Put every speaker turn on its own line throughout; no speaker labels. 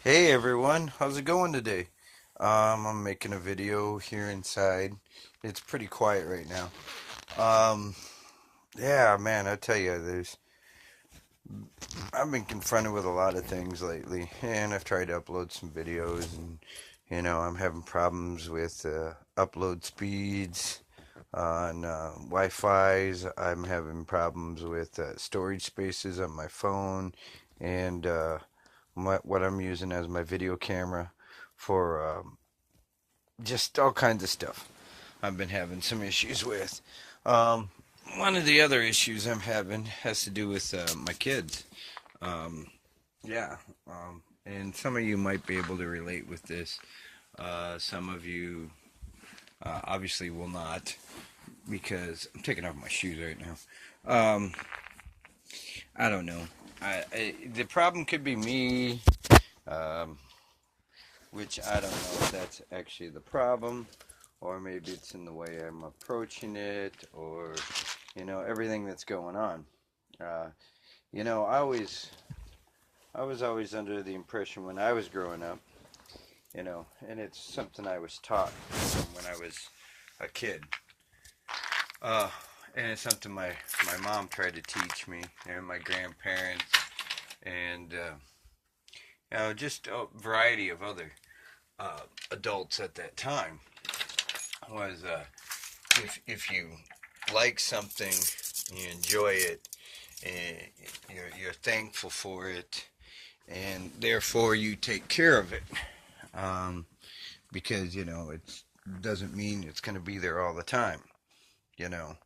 Hey everyone, how's it going today? I'm making a video here inside. It's pretty quiet right now. Um, yeah, man, I tell you, I've been confronted with a lot of things lately, and I've tried to upload some videos, and I'm having problems with upload speeds on Wi-Fi's. I'm having problems with storage spaces on my phone, and what I'm using as my video camera for just all kinds of stuff I've been having some issues with. Um, One of the other issues I'm having has to do with my kids. Um, yeah, and some of you might be able to relate with this. Some of you obviously will not, because I'm taking off my shoes right now. I don't know. The problem could be me, um, which I don't know if that's actually the problem, or maybe it's in the way I'm approaching it, or everything that's going on. Uh, I was always under the impression when I was growing up, and it's something I was taught when I was a kid, uh, and it's something my mom tried to teach me, and my grandparents, and just a variety of other adults at that time was if you like something, you enjoy it, and you're thankful for it, and therefore you take care of it. Um, because it doesn't mean it's going to be there all the time. You know,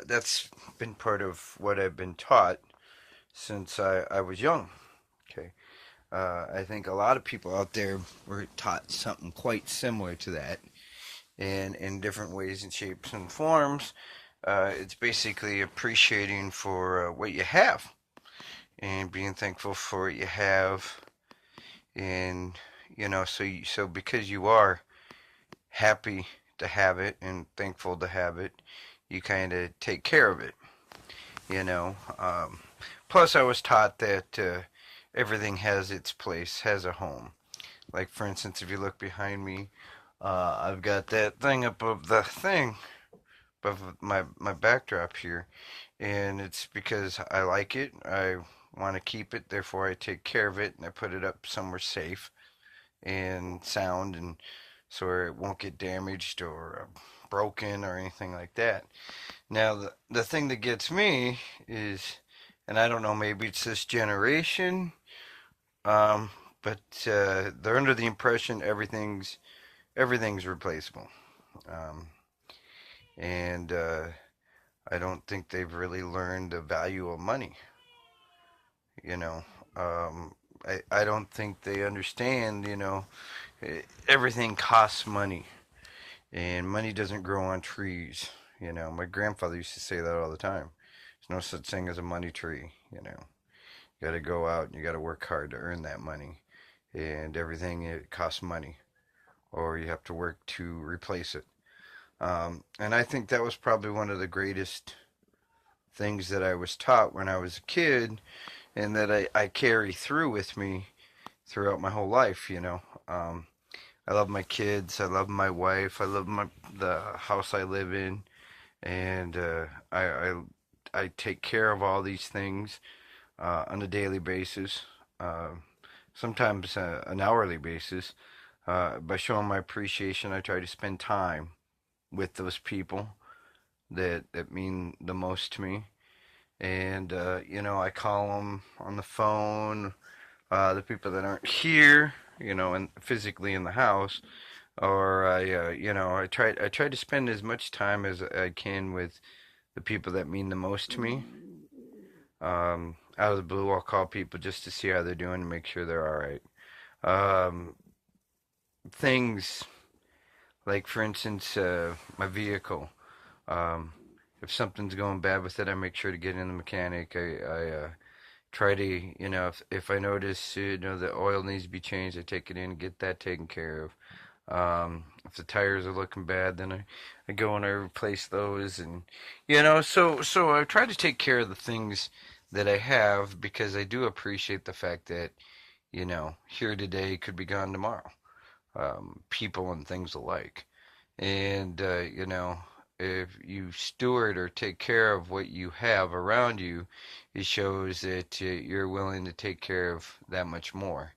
that's been part of what I've been taught since I was young. Okay, I think a lot of people out there were taught something quite similar to that, and in different ways and shapes and forms. It's basically appreciating for what you have and being thankful for what you have, and so because you are happy to have it and thankful to have it, you kind of take care of it. You know. Plus, I was taught that everything has its place, has a home. Like for instance, if you look behind me, I've got that thing above the thing above my backdrop here, and it's because I like it. I want to keep it, therefore I take care of it, and I put it up somewhere safe and sound, and so it won't get damaged or broken or anything like that. Now, the thing that gets me is, and I don't know, maybe it's this generation, um, but they're under the impression everything's replaceable, um, and I don't think they've really learned the value of money. You know, I don't think they understand. Everything costs money, and money doesn't grow on trees. My grandfather used to say that all the time. There's no such thing as a money tree. You got to go out and you got to work hard to earn that money, and everything it costs money, or you have to work to replace it. And I think that was probably one of the greatest things that I was taught when I was a kid, and that I carry through with me throughout my whole life. I love my kids. I love my wife. I love the house I live in, and I take care of all these things on a daily basis. Sometimes an hourly basis. By showing my appreciation, I try to spend time with those people that mean the most to me. And I call them on the phone. The people that aren't here, and physically in the house, or I try to spend as much time as I can with the people that mean the most to me. Out of the blue, I'll call people just to see how they're doing and make sure they're all right. Um, Things like, for instance, my vehicle. Um, if something's going bad with it, I make sure to get in the mechanic. I try to, if I notice, the oil needs to be changed, I take it in and get that taken care of. If the tires are looking bad, then I go and I replace those, and so I try to take care of the things that I have, because I do appreciate the fact that here today could be gone tomorrow. People and things alike. And, if you steward or take care of what you have around you, it shows that you're willing to take care of that much more.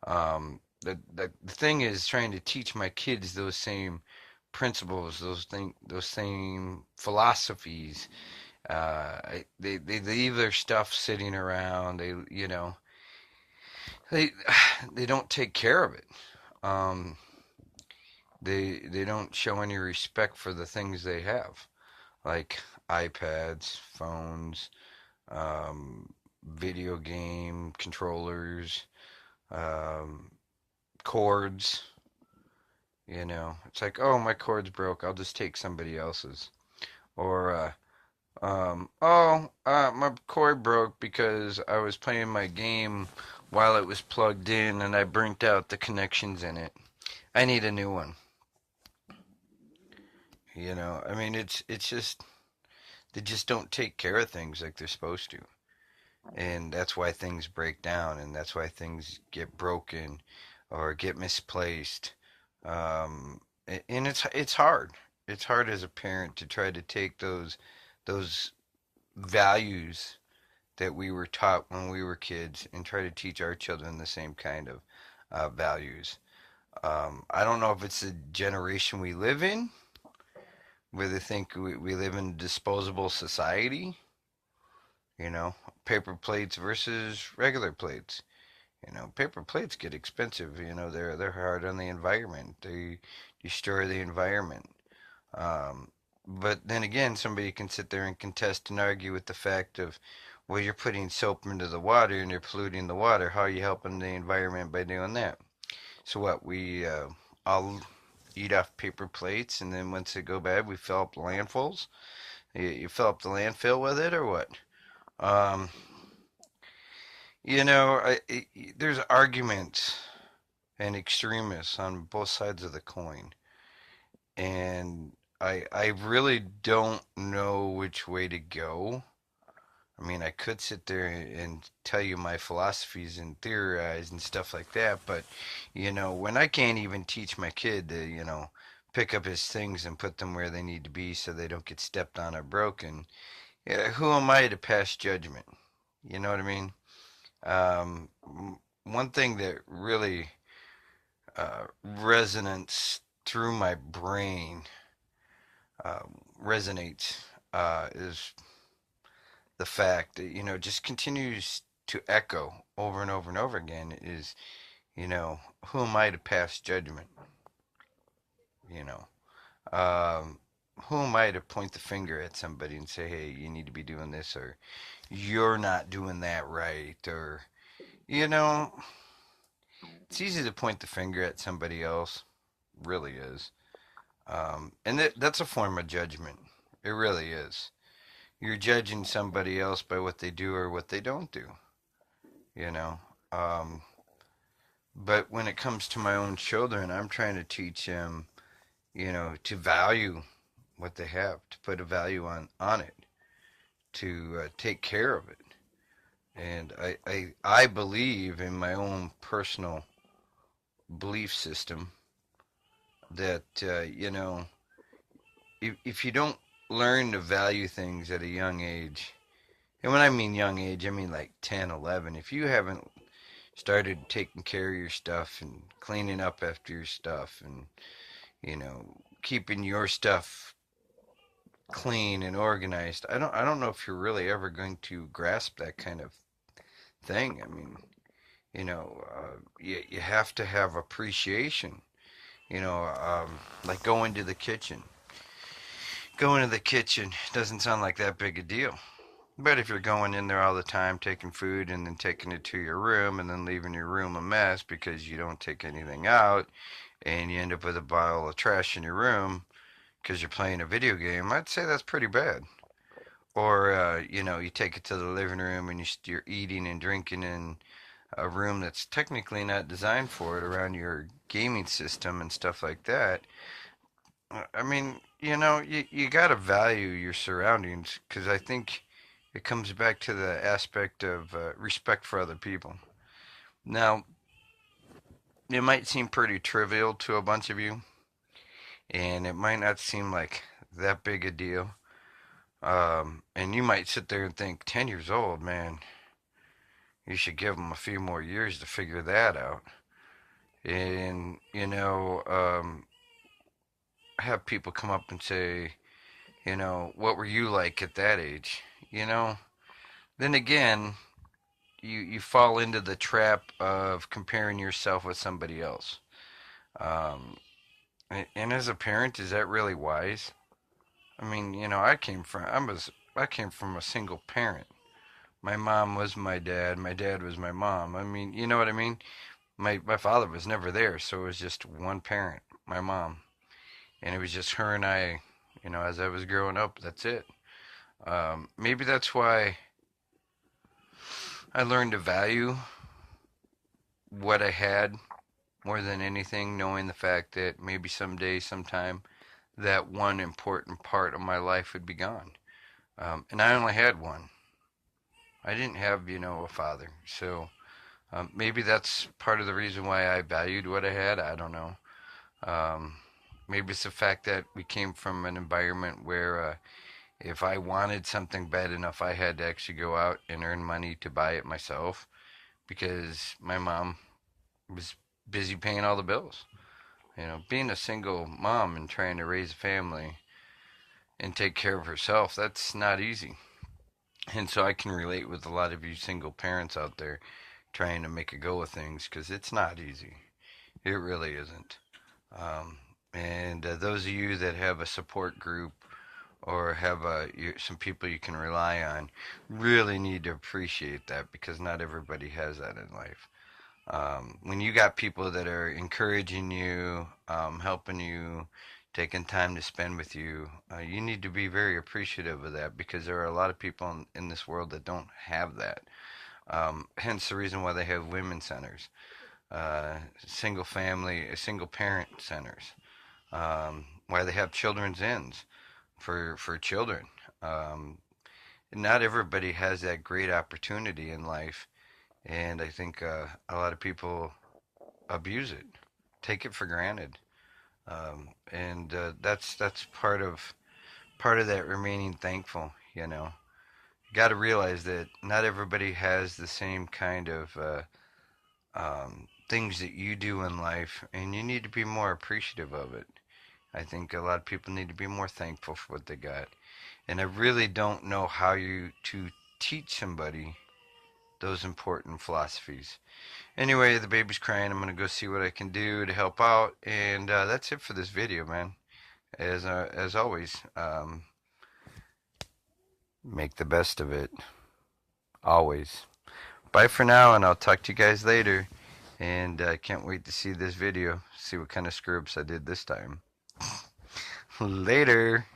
The thing is trying to teach my kids those same principles, those same philosophies. They leave their stuff sitting around. They they don't take care of it. Um, they don't show any respect for the things they have, like iPads, phones, um, video game controllers, um, cords. It's like, oh, my cord's broke. I'll just take somebody else's. Or, my cord broke because I was playing my game while it was plugged in and I burnt out the connections in it. I need a new one. I mean, it's just they just don't take care of things like they're supposed to, and that's why things break down, and that's why things get broken or get misplaced. Um, and it's hard. It's hard as a parent to try to take those values that we were taught when we were kids and try to teach our children the same kind of values. I don't know if it's the generation we live in, where they think we live in a disposable society, you know, paper plates versus regular plates. Paper plates get expensive. They're hard on the environment. They destroy the environment. Um, but then again, somebody can sit there and contest and argue with the fact of, well, you're putting soap into the water and you're polluting the water. How are you helping the environment by doing that? So what? We all eat off paper plates, and then once they go bad, we fill up landfills. You fill up the landfill with it, or what? Um, there's arguments and extremists on both sides of the coin, and I really don't know which way to go. I mean, I could sit there and tell you my philosophies and theorize and stuff like that, but when I can't even teach my kid to, pick up his things and put them where they need to be so they don't get stepped on or broken, yeah, who am I to pass judgment? You know what I mean? Um, One thing that really resonates through my brain, uh, resonates, is the fact that, just continues to echo over and over and over again is, who am I to pass judgment? You know, um, who am I to point the finger at somebody and say, hey, you need to be doing this, or you're not doing that right, or, you know, it's easy to point the finger at somebody else, really is. And that's a form of judgment. It really is. You're judging somebody else by what they do or what they don't do, you know. Um, but when it comes to my own children, I'm trying to teach them, to value what they have, to put a value on it, to take care of it. And I believe in my own personal belief system that, if you don't learn to value things at a young age, and when I mean young age, I mean like 10, 11. If you haven't started taking care of your stuff and cleaning up after your stuff and, keeping your stuff clean and organized, I don't know if you're really ever going to grasp that kind of thing. I mean, you have to have appreciation, like going to the kitchen. Going to the kitchen doesn't sound like that big a deal. But if you're going in there all the time, taking food and then taking it to your room and then leaving your room a mess because you don't take anything out and you end up with a pile of trash in your room because you're playing a video game, I'd say that's pretty bad. Or, you take it to the living room and you're eating and drinking in a room that's technically not designed for it around your gaming system and stuff like that. I mean, you got to value your surroundings because I think it comes back to the aspect of respect for other people. Now, it might seem pretty trivial to a bunch of you, and it might not seem like that big a deal. And you might sit there and think, 10 years old, man, you should give them a few more years to figure that out. And, have people come up and say, what were you like at that age? You know, then again, you fall into the trap of comparing yourself with somebody else. Um, and as a parent, is that really wise? I mean, I came from a single parent. My mom was my dad. My dad was my mom. I mean, you know what I mean? My father was never there, so it was just one parent, my mom, and it was just her and I. As I was growing up, that's it. Maybe that's why I learned to value what I had more than anything, knowing the fact that maybe someday, sometime, that one important part of my life would be gone. And I only had one. I didn't have, a father. So maybe that's part of the reason why I valued what I had. I don't know. Um, Maybe it's the fact that we came from an environment where if I wanted something bad enough, I had to actually go out and earn money to buy it myself because my mom was busy paying all the bills. Being a single mom and trying to raise a family and take care of herself, that's not easy. And so I can relate with a lot of you single parents out there trying to make a go of things because it's not easy. It really isn't. And those of you that have a support group or have some people you can rely on really need to appreciate that because not everybody has that in life. When you got people that are encouraging you, helping you, taking time to spend with you, you need to be very appreciative of that because there are a lot of people in this world that don't have that. Hence the reason why they have women's centers, single parent centers, why they have children's inns for children. Um, Not everybody has that great opportunity in life, and I think a lot of people abuse it, take it for granted, and that's part of that remaining thankful. You got to realize that not everybody has the same kind of things that you do in life, and you need to be more appreciative of it. I think a lot of people need to be more thankful for what they got, and I really don't know how you to teach somebody those important philosophies. Anyway, the baby's crying. I'm gonna go see what I can do to help out, and that's it for this video, man. As always, make the best of it. Always. Bye for now, and I'll talk to you guys later. And I can't wait to see this video. See what kind of screw ups I did this time. Later.